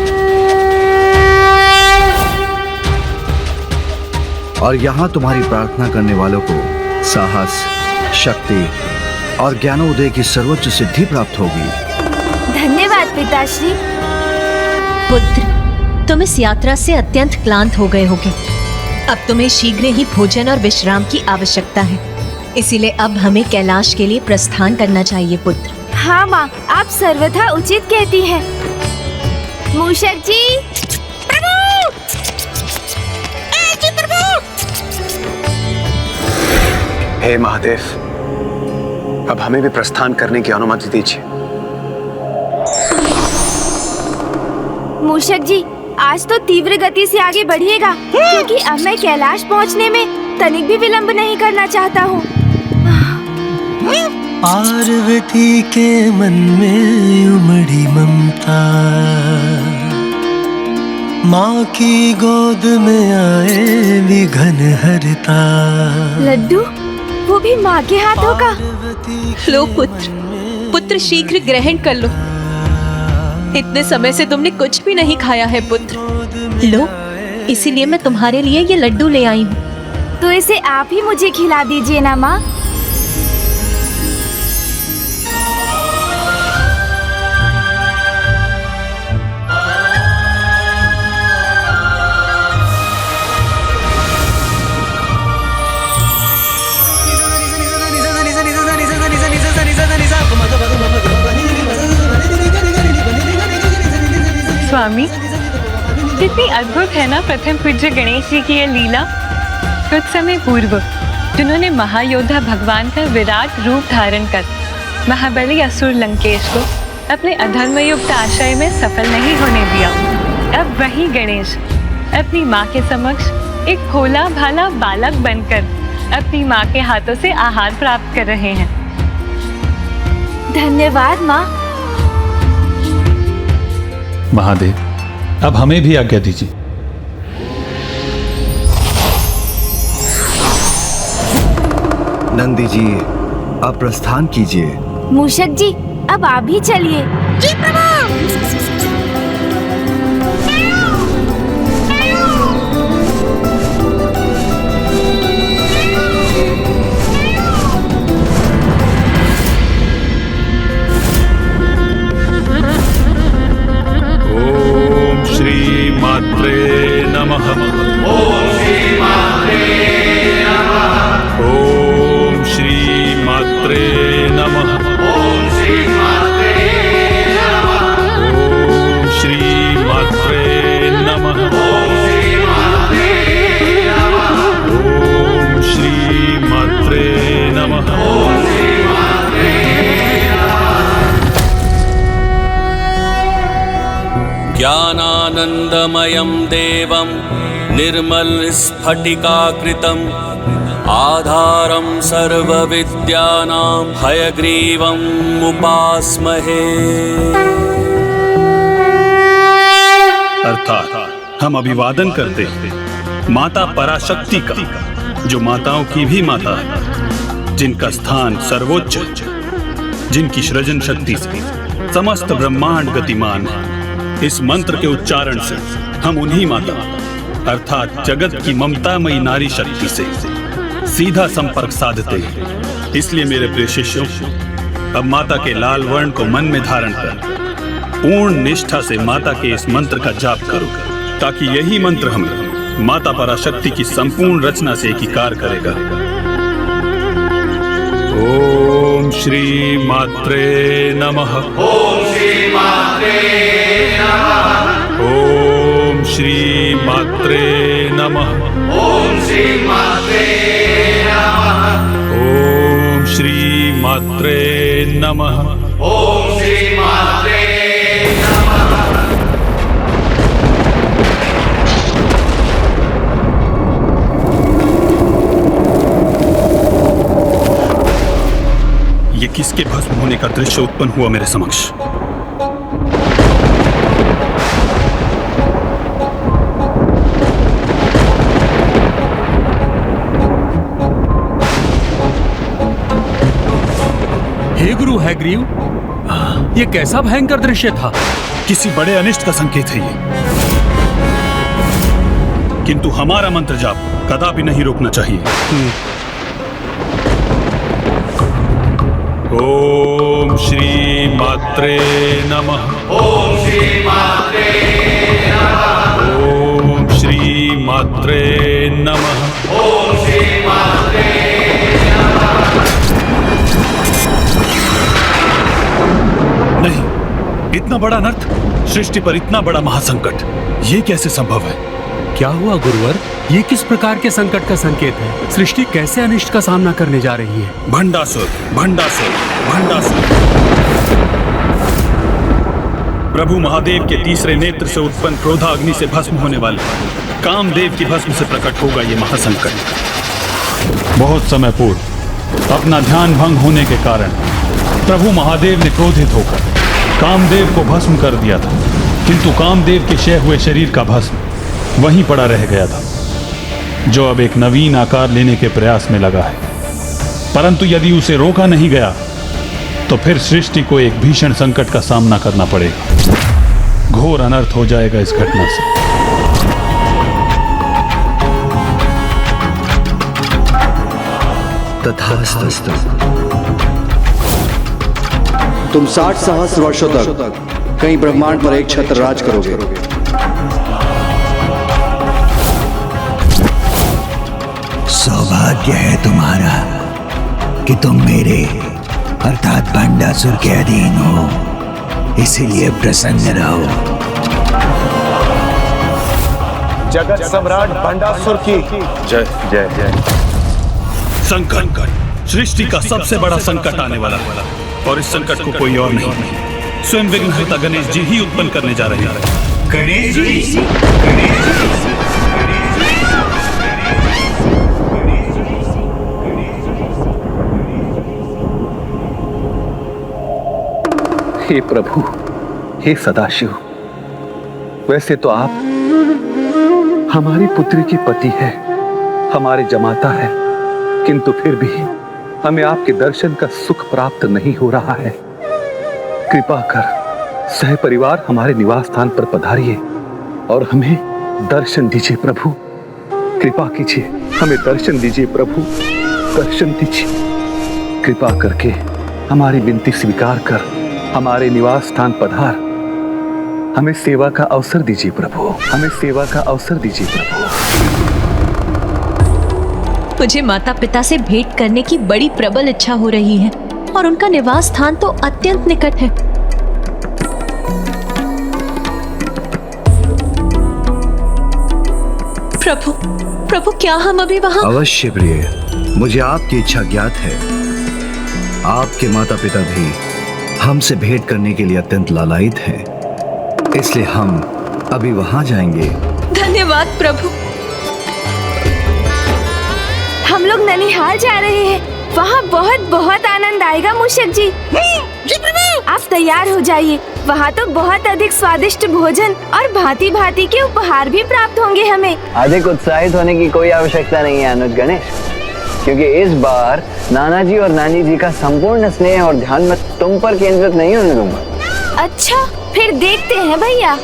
और यहाँ तुम्हारी प्रार्थना करने वालों को साहस, शक्ति और ज्ञानोदय की सर्वोच्च सिद्धि प्राप्त होगी। धन्यवाद पिताश्री। पुत्र, तुम इस यात्रा से अत्यंत क्लांत हो गए होगे। अब तुम्हें शीघ्र ही भोजन और विश्राम की आवश्यकता है, इसीलिए अब हमें कैलाश के लिए प्रस्थान करना चाहिए पुत्र। हाँ माँ, आप सर्वथा उचित कहती हैं। मूषक जी, प्रभु! जी प्रभु! हे महादेव, अब हमें भी प्रस्थान करने की अनुमति दीजिए। मूषक जी, आज तो तीव्र गति से आगे बढ़िएगा, क्योंकि अब मैं कैलाश पहुंचने में तनिक भी विलंब नहीं करना चाहता हूँ। पार्वती के मन में उमड़ी ममता, माँ की गोद में आए विघन हरता। लड्डू, वो भी माँ के हाथों का। लो पुत्र, पुत्र शीघ्र ग्रहण कर लो। इतने समय से तुमने कुछ भी नहीं खाया है पुत्र। लो, इसीलिए मैं तुम्हारे लिए ये लड्डू ले आई हूँ। तो इसे आप ही मुझे खिला दीजिए ना माँ। स्वामी, कितनी अद्भुत है ना प्रथम पूज्य गणेश जी की ये लीला। कुछ समय पूर्व जिन्होंने महायोद्धा भगवान का विराट रूप धारण कर महाबली असुर लंकेश को अपने अधर्मयुक्त आशय में सफल नहीं होने दिया, अब वही गणेश अपनी माँ के समक्ष एक भोला भाला बालक बनकर अपनी माँ के हाथों से आहार प्राप्त कर रहे हैं। धन्यवाद माँ। महादेव, अब हमें भी आज्ञा दीजिए। नंदी जी, आप प्रस्थान कीजिए। मूषक जी, अब आप भी चलिए। जी प्रभु। श्री मात्रे नमः। ओम श्री मात्रे नमः। ओम श्री मात्रे नमः। ओम श्री मात्रे नमः। ज्ञानानन्दमयं देवं निर्मलस्फटिकाकृतिम् आधारं सर्वविद्यानां हयग्रीवम् उपास्महे। अर्थात हम अभिवादन करते हैं माता पराशक्ति का, जो माताओं की भी माता है, जिनका स्थान सर्वोच्च, जिनकी सृजन शक्ति से समस्त ब्रह्मांड गतिमान है। इस मंत्र के उच्चारण से हम उन्हीं माता अर्थात जगत की ममतामयी नारी शक्ति से सीधा संपर्क साधते हैं। इसलिए मेरे प्रिय शिष्यों, अब माता के लाल वर्ण को मन में धारण कर पूर्ण निष्ठा से माता के इस मंत्र का जाप करो, ताकि यही मंत्र हमें माता पराशक्ति की संपूर्ण रचना से एकीकार करेगा। ओम श्री मात्रे नमः। ओम श्री मात्रे नमः। ओम श्री मात्रे नमः। ओम श्री मात्रे नमः। ओम श्री मात्रे नमः। ओम श्री मात्रे ये किसके भस्म होने का दृश्य उत्पन्न हुआ मेरे समक्ष? हे गुरु हैग्रीव, ये कैसा भयंकर दृश्य था? किसी बड़े अनिष्ट का संकेत है ये, किंतु हमारा मंत्र जाप कदापि नहीं रोकना चाहिए। ओम श्री मात्रे नमः। ओम श्री मात्रे नमः। ओम श्री मात्रे नमः। ओम श्री मात्रे नहीं, इतना बड़ा अनर्थ, सृष्टि पर इतना बड़ा महासंकट, ये कैसे संभव है? क्या हुआ गुरुवर? ये किस प्रकार के संकट का संकेत है? सृष्टि कैसे अनिष्ट का सामना करने जा रही है? भंडासुर, भंडासुर, भंडासुर। प्रभु महादेव के तीसरे नेत्र से उत्पन्न क्रोधाग्नि से भस्म होने वाले कामदेव की भस्म से प्रकट होगा ये महासंकट। बहुत समय पूर्व अपना ध्यान भंग होने के कारण प्रभु महादेव ने क्रोधित होकर कामदेव को भस्म कर दिया था, किंतु कामदेव के क्षय हुए शरीर का भस्म वहीं पड़ा रह गया था, जो अब एक नवीन आकार लेने के प्रयास में लगा है। परंतु यदि उसे रोका नहीं गया तो फिर सृष्टि को एक भीषण संकट का सामना करना पड़ेगा। घोर अनर्थ हो जाएगा इस घटना से। तथास्तु। तुम 60 सहस्त्र वर्षों तक कहीं ब्रह्मांड पर एक छत्र राज करोगे। सौभाग्य है तुम्हारा कि तुम मेरे अर्थात भंडासुर के अधीन हो, इसीलिए प्रसन्न रहो। जगत सम्राट भंडासुर की जय जय जय। संकट, सृष्टि का सबसे बड़ा संकट आने वाला है, और इस संकट को कोई और नहीं, स्वयं विघ्नहर्ता गणेश जी ही उत्पन्न करने जा रहे हैं। गणेश जी, हे प्रभु, हे सदाशिव, वैसे तो आप हमारी पुत्री की पति है, हमारे जमाता है, किंतु फिर भी हमें आपके दर्शन का सुख प्राप्त नहीं हो रहा है। कृपा कर सह परिवार हमारे निवास स्थान पर पधारिए और हमें दर्शन दीजिए प्रभु। कृपा कीजिए, हमें दर्शन दीजिए प्रभु, दर्शन दीजिए। कृपा करके हमारी विनती स्वीकार कर हमारे निवास स्थान पधार, हमें सेवा का अवसर दीजिए प्रभु, हमें सेवा का अवसर दीजिए प्रभु। मुझे माता पिता से भेंट करने की बड़ी प्रबल इच्छा हो रही है और उनका निवास स्थान तो अत्यंत निकट है। प्रभु, प्रभु क्या हम अभी वहां? अवश्य प्रिय, मुझे आपकी इच्छा ज्ञात है। आपके माता पिता भी हमसे भेंट करने के लिए अत्यंत लालायित हैं, इसलिए हम अभी वहां जाएंगे। धन्यवाद प्रभु। हम लोग ननिहाल जा रहे हैं। वहाँ बहुत बहुत आनंद आएगा मूषक जी। जी प्रभु। आप तैयार हो जाइए। वहाँ तो बहुत अधिक स्वादिष्ट भोजन और भांति भांति के उपहार भी प्राप्त होंगे हमें। अधिक उत्साहित होने की कोई आवश्यकता नहीं है अनुज गणेश, क्योंकि इस बार नाना जी और नानी जी का संपूर्ण स्नेह और ध्यान मैं तुम पर केंद्रित नहीं होने दूंगा। अच्छा, फिर देखते हैं भैया।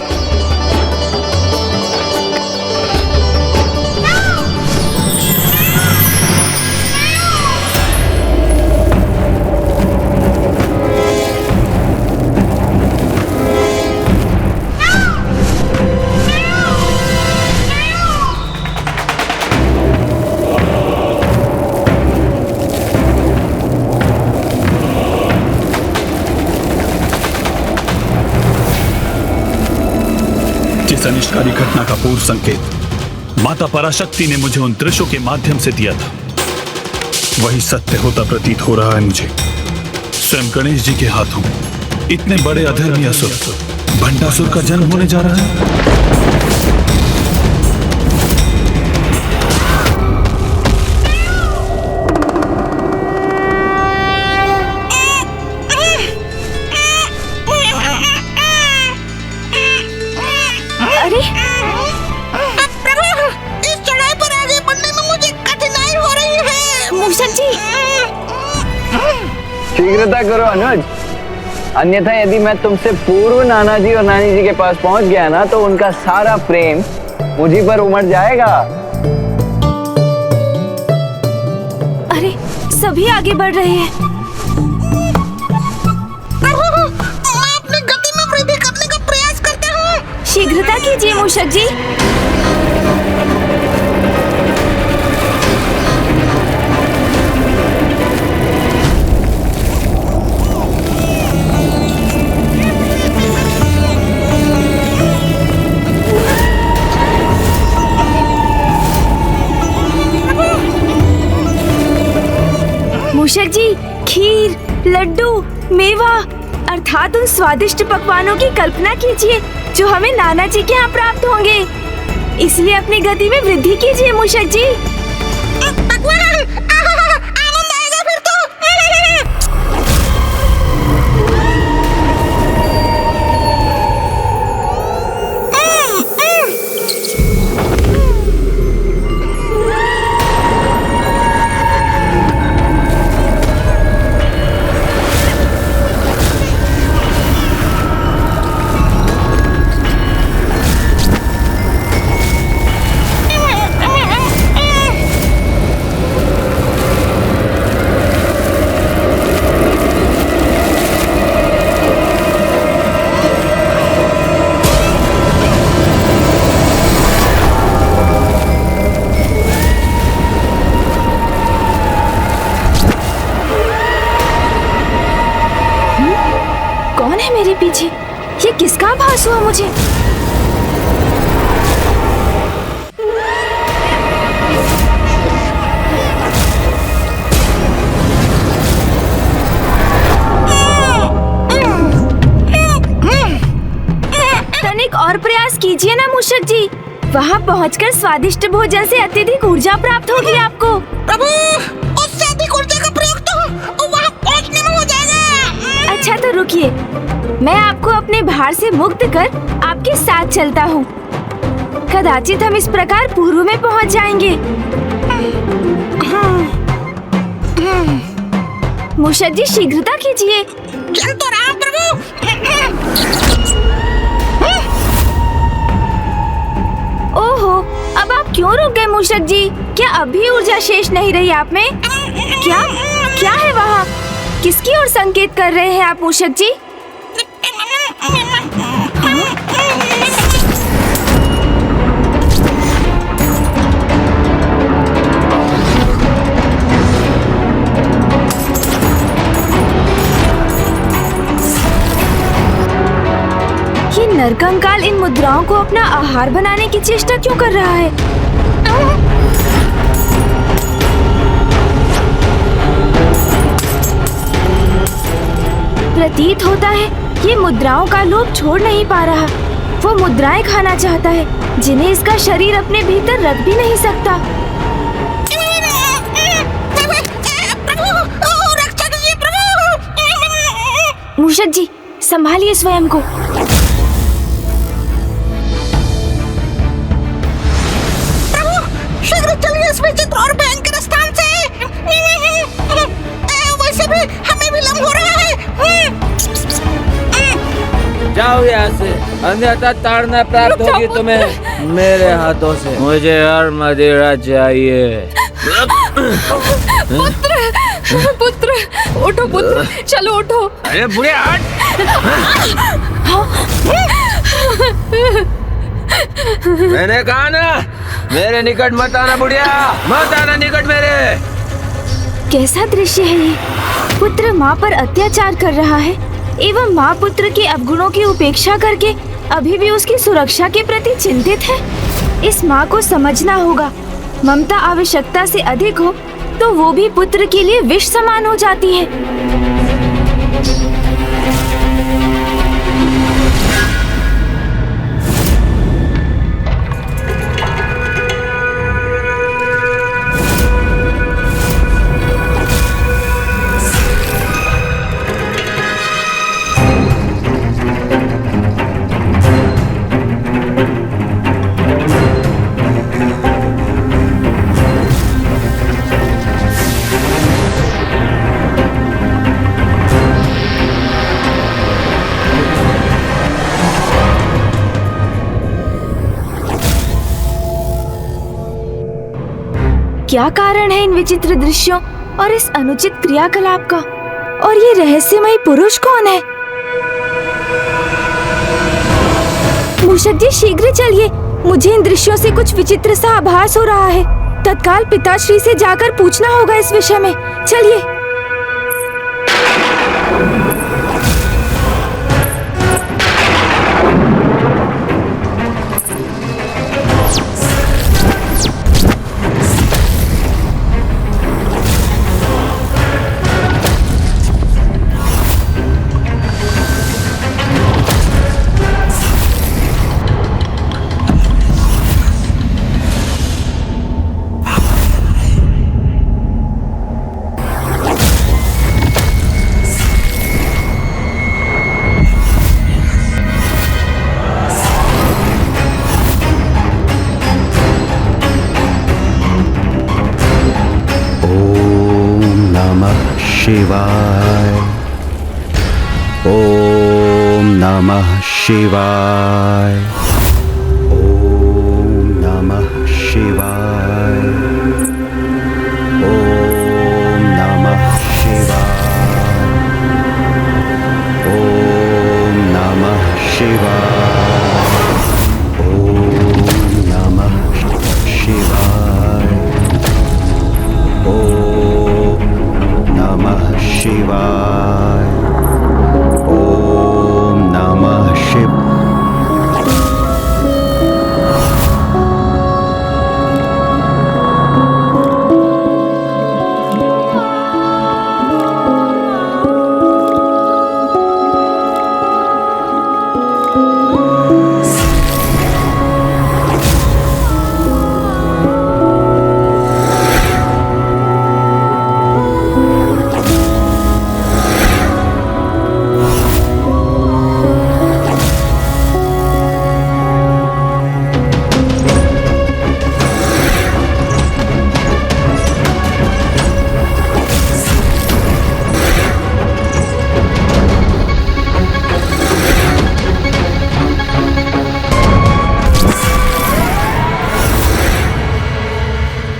जिस अनिष्टकारी घटना का पूर्व संकेत माता पराशक्ति ने मुझे उन दृश्यों के माध्यम से दिया था, वही सत्य होता प्रतीत हो रहा है मुझे। स्वयं गणेश जी के हाथों इतने बड़े अधर्मी असुर भंडासुर का जन्म होने जा रहा है। शीघ्रता करो अनुज, अन्यथा यदि मैं तुमसे पूर्व नाना जी और नानी जी के पास पहुंच गया ना तो उनका सारा प्रेम मुझी पर उमड़ जाएगा। अरे सभी आगे बढ़ रहे हैं। मैं अपनी गति में वृद्धि करने का प्रयास करता हूँ। शीघ्रता कीजिए मूषक जी। मूषक जी, खीर, लड्डू, मेवा अर्थात उन स्वादिष्ट पकवानों की कल्पना कीजिए जो हमें नाना जी के यहाँ प्राप्त होंगे। इसलिए अपनी गति में वृद्धि कीजिए मूषक जी। आनंद आएगा फिर तो। पीछे ये किसका आभास हुआ मुझे? तनिक और प्रयास कीजिए ना मूषक जी। वहाँ पहुँचकर स्वादिष्ट भोजन से अत्यधिक ऊर्जा प्राप्त होगी आपको। प्रभु, उससे अधिक ऊर्जा का प्रयोग तो वहाँ पहुँचने में हो जाएगा। अच्छा तो रुकिए, मैं आपको अपने भार से मुक्त कर आपके साथ चलता हूँ। कदाचित हम इस प्रकार पूर्व में पहुँच जाएंगे। मूषक जी शीघ्रता कीजिए। चल तो रहा प्रभु। ओहो, अब आप क्यों रुक गए मूषक जी? क्या अभी ऊर्जा शेष नहीं रही आप में? क्या क्या है वहाँ? किसकी ओर संकेत कर रहे हैं आप मूषक जी? ये नरकंकाल इन मुद्राओं को अपना आहार बनाने की चेष्टा क्यों कर रहा है? प्रतीत होता है ये मुद्राओं का लोभ छोड़ नहीं पा रहा। वो मुद्राएं खाना चाहता है जिन्हें इसका शरीर अपने भीतर रख भी नहीं सकता। मूषक जी, संभालिए स्वयं को। शीघ्र चलिए इस विचित्र और भयंकर स्थान से। वैसे भी हमें विलंब हो रहा है। जाओ यहाँ से, अन्यथा ताड़ना प्राप्त होगी तुम्हें मेरे हाथों से। मुझे और मदिरा चाहिए। पुत्र, उठो पुत्र, चलो उठो। अरे बुढ़े हट। मैंने कहा ना, मेरे निकट मत आना बुढ़िया, मत आना निकट मेरे। कैसा दृश्य है ये? पुत्र माँ पर अत्याचार कर रहा है एवं माँ पुत्र के अवगुणों की उपेक्षा करके अभी भी उसकी सुरक्षा के प्रति चिंतित है। इस माँ को समझना होगा, ममता आवश्यकता से अधिक हो तो वो भी पुत्र के लिए विष समान हो जाती है। क्या कारण है इन विचित्र दृश्यों और इस अनुचित क्रियाकलाप का? और ये रहस्यमयी पुरुष कौन है? मूषक जी, शीघ्र चलिए, मुझे इन दृश्यों से कुछ विचित्र सा आभास हो रहा है। तत्काल पिताश्री से जाकर पूछना होगा इस विषय में। चलिए। शिवाय। ओम नमः शिवाय। ओम नमः शिवाय। ओम नमः शिवाय। ओम नमः शिवाय। ओम नमः शिवाय। ओम नमः शिवाय। ओम नमः शिव।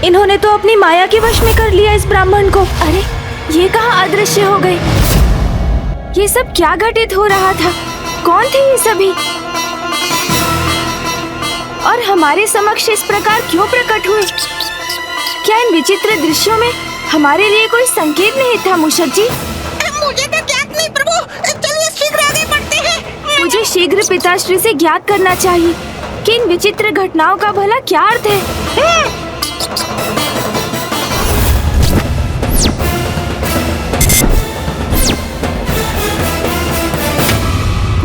इन्होंने तो अपनी माया के वश में कर लिया इस ब्राह्मण को। अरे, ये कहाँ अदृश्य हो गए? ये सब क्या घटित हो रहा था? कौन थे ये सभी? और हमारे समक्ष इस प्रकार क्यों प्रकट हुए? क्या इन विचित्र दृश्यों में हमारे लिए कोई संकेत नहीं था मूषक जी? मुझे तो ज्ञात नहीं प्रभु। चलिए शीघ्र आगे बढ़ते हैं। मुझे शीघ्र पिताश्री से ज्ञात करना चाहिए कि इन विचित्र घटनाओं का भला क्या अर्थ है।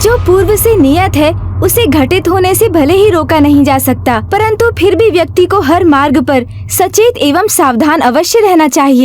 जो पूर्व से नियत है उसे घटित होने से भले ही रोका नहीं जा सकता, परंतु फिर भी व्यक्ति को हर मार्ग पर सचेत एवं सावधान अवश्य रहना चाहिए।